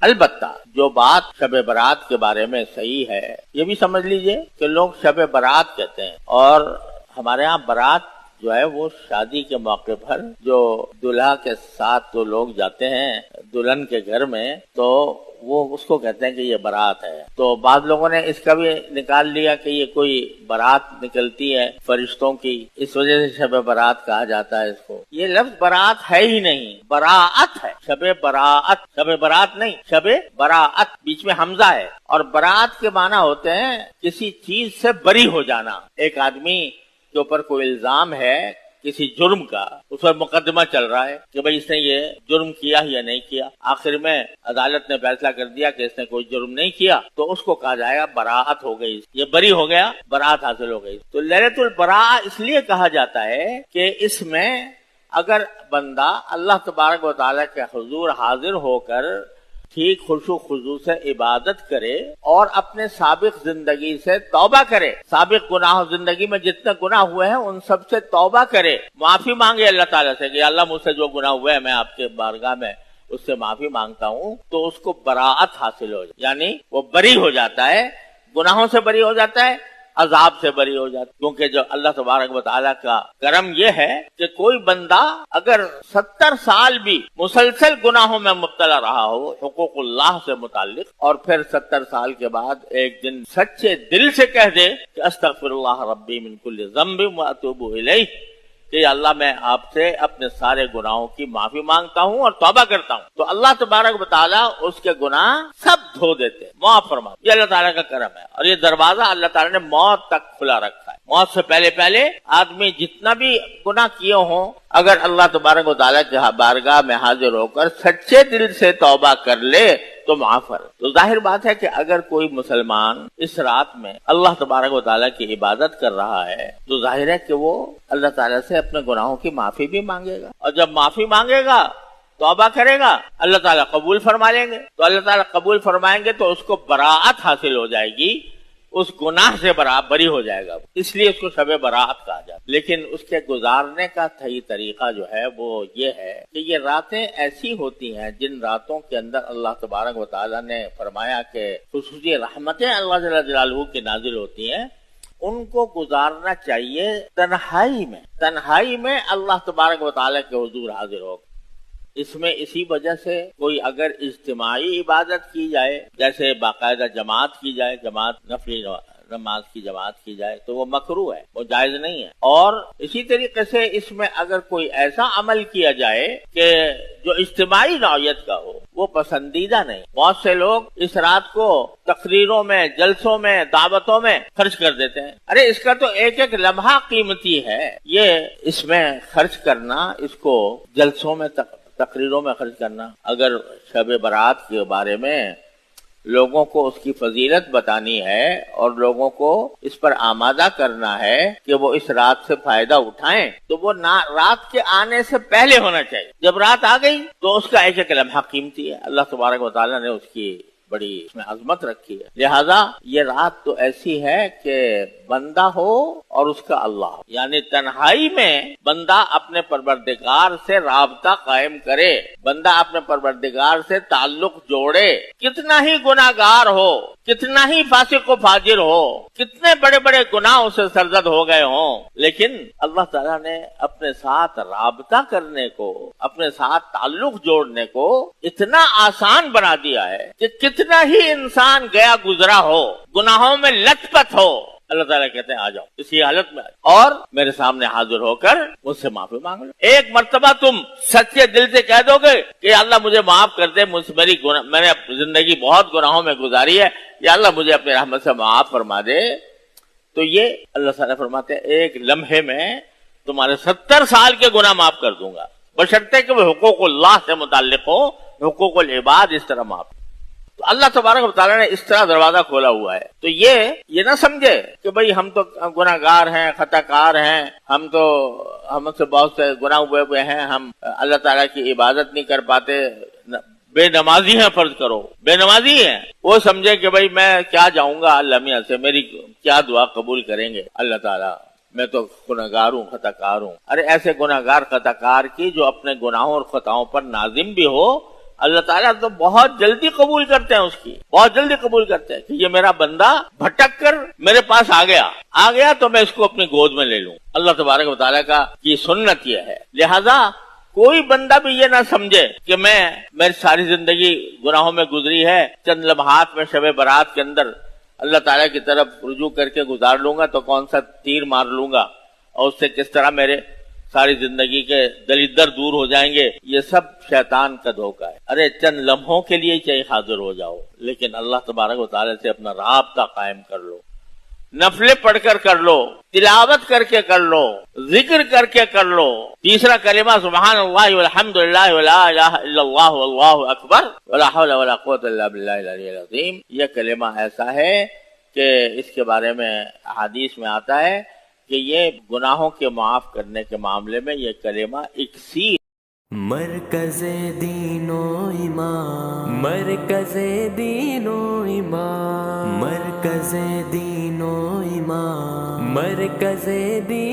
البتہ جو بات شب برات کے بارے میں صحیح ہے یہ بھی سمجھ لیجئے کہ لوگ شب برات کہتے ہیں، اور ہمارے ہاں برات جو ہے وہ شادی کے موقع پر جو دلہا کے ساتھ تو لوگ جاتے ہیں دلہن کے گھر میں، تو وہ اس کو کہتے ہیں کہ یہ برات ہے۔ تو بعض لوگوں نے اس کا بھی نکال لیا کہ یہ کوئی برات نکلتی ہے فرشتوں کی، اس وجہ سے شب برات کہا جاتا ہے اس کو۔ یہ لفظ برات ہے ہی نہیں، براعت ہے، شب براعت، شب برات نہیں، شب براعت، بیچ میں حمزہ ہے۔ اور برات کے معنی ہوتے ہیں کسی چیز سے بری ہو جانا۔ ایک آدمی کے اوپر کوئی الزام ہے کسی جرم کا، اس پر مقدمہ چل رہا ہے کہ بھئی اس نے یہ جرم کیا یا نہیں کیا، آخر میں عدالت نے فیصلہ کر دیا کہ اس نے کوئی جرم نہیں کیا، تو اس کو کہا جائے گا براعت ہو گئی، یہ بری ہو گیا، براعت حاصل ہو گئی۔ تو لیلۃ البراء اس لیے کہا جاتا ہے کہ اس میں اگر بندہ اللہ تبارک و تعالیٰ کے حضور حاضر ہو کر ٹھیک خشوع خضوع سے عبادت کرے اور اپنے سابق زندگی سے توبہ کرے، سابق گناہ زندگی میں جتنے گناہ ہوئے ہیں ان سب سے توبہ کرے، معافی مانگے اللہ تعالیٰ سے کہ اللہ مجھ سے جو گناہ ہوئے ہیں میں آپ کے بارگاہ میں اس سے معافی مانگتا ہوں، تو اس کو براعت حاصل ہو جائے، یعنی وہ بری ہو جاتا ہے، گناہوں سے بری ہو جاتا ہے، عذاب سے بری ہو جاتا، کیونکہ جو اللہ تبارک و تعالیٰ کا کرم یہ ہے کہ کوئی بندہ اگر 70 سال بھی مسلسل گناہوں میں مبتلا رہا ہو حقوق اللہ سے متعلق، اور پھر 70 سال کے بعد ایک دن سچے دل سے کہہ دے کہ استغفر اللہ ربی من کل ذنب واتوب الیہ، کہ اللہ میں آپ سے اپنے سارے گناہوں کی معافی مانگتا ہوں اور توبہ کرتا ہوں، تو اللہ تبارک و تعالیٰ اس کے گناہ سب دھو دیتے، معاف فرما۔ یہ اللہ تعالیٰ کا کرم ہے، اور یہ دروازہ اللہ تعالیٰ نے موت تک کھلا رکھا ہے۔ موت سے پہلے آدمی جتنا بھی گناہ کیے ہوں، اگر اللہ تبارک و تعالیٰ کے بارگاہ میں حاضر ہو کر سچے دل سے توبہ کر لے تو معاف ہے۔ تو ظاہر بات ہے کہ اگر کوئی مسلمان اس رات میں اللہ تبارک و تعالیٰ کی عبادت کر رہا ہے تو ظاہر ہے کہ وہ اللہ تعالیٰ سے اپنے گناہوں کی معافی بھی مانگے گا، اور جب معافی مانگے گا توبہ کرے گا اللہ تعالیٰ قبول فرما لیں گے، تو اللہ تعالیٰ قبول فرمائیں گے تو اس کو براعت حاصل ہو جائے گی، اس گناہ سے بری ہو جائے گا، اس لیے اس کو شب براعت کہا جاتا ہے۔ لیکن اس کے گزارنے کا صحیح طریقہ جو ہے وہ یہ ہے کہ یہ راتیں ایسی ہوتی ہیں جن راتوں کے اندر اللہ تبارک و تعالیٰ نے فرمایا کہ خصوصی رحمتیں اللہ جل جلالہ کی نازل ہوتی ہیں، ان کو گزارنا چاہیے تنہائی میں اللہ تبارک و تعالیٰ کے حضور حاضر ہو۔ اس میں اسی وجہ سے کوئی اگر اجتماعی عبادت کی جائے، جیسے باقاعدہ جماعت کی جائے، جماعت نفلی نماز کی جماعت کی جائے، تو وہ مکروہ ہے، وہ جائز نہیں ہے۔ اور اسی طریقے سے اس میں اگر کوئی ایسا عمل کیا جائے کہ جو اجتماعی نوعیت کا ہو، وہ پسندیدہ نہیں۔ بہت سے لوگ اس رات کو تقریروں میں، جلسوں میں، دعوتوں میں خرچ کر دیتے ہیں۔ ارے اس کا تو ایک ایک لمحہ قیمتی ہے، یہ اس میں خرچ کرنا، اس کو جلسوں میں تقریروں میں خرچ کرنا۔ اگر شب برات کے بارے میں لوگوں کو اس کی فضیلت بتانی ہے اور لوگوں کو اس پر آمادہ کرنا ہے کہ وہ اس رات سے فائدہ اٹھائیں، تو وہ رات کے آنے سے پہلے ہونا چاہیے۔ جب رات آ گئی تو اس کا ایک ایک لمحہ قیمتی ہے، اللہ تبارک و تعالیٰ نے اس کی بڑی اس میں عظمت رکھی ہے۔ لہذا یہ رات تو ایسی ہے کہ بندہ ہو اور اس کا اللہ ہو، یعنی تنہائی میں بندہ اپنے پروردگار سے رابطہ قائم کرے، بندہ اپنے پروردگار سے تعلق جوڑے، کتنا ہی گناہگار ہو، کتنا ہی فاسق و فاجر ہو، کتنے بڑے بڑے گناہ اسے سرزد ہو گئے ہوں، لیکن اللہ تعالیٰ نے اپنے ساتھ رابطہ کرنے کو، اپنے ساتھ تعلق جوڑنے کو اتنا آسان بنا دیا ہے کہ کتنا ہی انسان گیا گزرا ہو، گناہوں میں لت پت ہو، اللہ تعالیٰ کہتے ہیں آ جاؤ اسی حالت میں اور میرے سامنے حاضر ہو کر مجھ سے معافی مانگ لو۔ ایک مرتبہ تم سچے دل سے کہہ دو گے کہ اللہ مجھے معاف کر دے، میں نے زندگی بہت گناہوں میں گزاری ہے، یا اللہ مجھے اپنی رحمت سے معاف فرما دے، تو یہ اللہ تعالیٰ فرماتے ہیں ایک لمحے میں تمہارے 70 سال کے گناہ معاف کر دوں گا، بشرطے کہ وہ حقوق اللہ سے متعلق ہو، حقوق العباد اس طرح معاف۔ تو اللہ تبارک و تعالیٰ نے اس طرح دروازہ کھولا ہوا ہے۔ تو یہ نہ سمجھے کہ بھئی ہم تو گناہ گار ہیں، خطا کار ہیں، ہم سے بہت سے گناہ ہوئے ہیں، ہم اللہ تعالیٰ کی عبادت نہیں کر پاتے، بے نمازی ہیں، فرض کرو بے نمازی ہیں، وہ سمجھے کہ بھئی میں کیا جاؤں گا اللہ میاں سے، میری کیا دعا قبول کریں گے اللہ تعالیٰ، میں تو گناہ گار ہوں، خطا کار ہوں۔ ارے ایسے گناہ گار خطا کار کی جو اپنے گناہوں اور خطاؤں پر نازم بھی ہو اللہ تعالیٰ تو بہت جلدی قبول کرتے ہیں اس کی، بہت جلدی قبول کرتے ہیں کہ یہ میرا بندہ بھٹک کر میرے پاس آ گیا تو میں اس کو اپنی گود میں لے لوں۔ اللہ تبارک و تعالیٰ کا یہ سنت یہ ہے۔ لہذا کوئی بندہ بھی یہ نہ سمجھے کہ میری ساری زندگی گناہوں میں گزری ہے، چند لمحات میں شب برات کے اندر اللہ تعالیٰ کی طرف رجوع کر کے گزار لوں گا تو کون سا تیر مار لوں گا اور اس سے کس طرح میرے ساری زندگی کے دلیدر دور ہو جائیں گے، یہ سب شیطان کا دھوکہ ہے۔ ارے چند لمحوں کے لیے چاہے حاضر ہو جاؤ، لیکن اللہ تبارک و تعالیٰ سے اپنا رابطہ قائم کر لو، نفلیں پڑھ کر لو، تلاوت کر کے کر لو، ذکر کر کے کر لو۔ تیسرا کلمہ سبحان اللہ والحمد للہ ولا الہ الا اللہ واللہ اکبر ولا حول ولا قوت الا باللہ العلی العظیم، یہ کلمہ ایسا ہے کہ اس کے بارے میں احادیث میں آتا ہے کہ یہ گناہوں کے معاف کرنے کے معاملے میں یہ کلمہ اکسیر۔ مرکز دین و ایمان، مرکز دین و ایمان، مرکز دین و ایمان، مرکز دین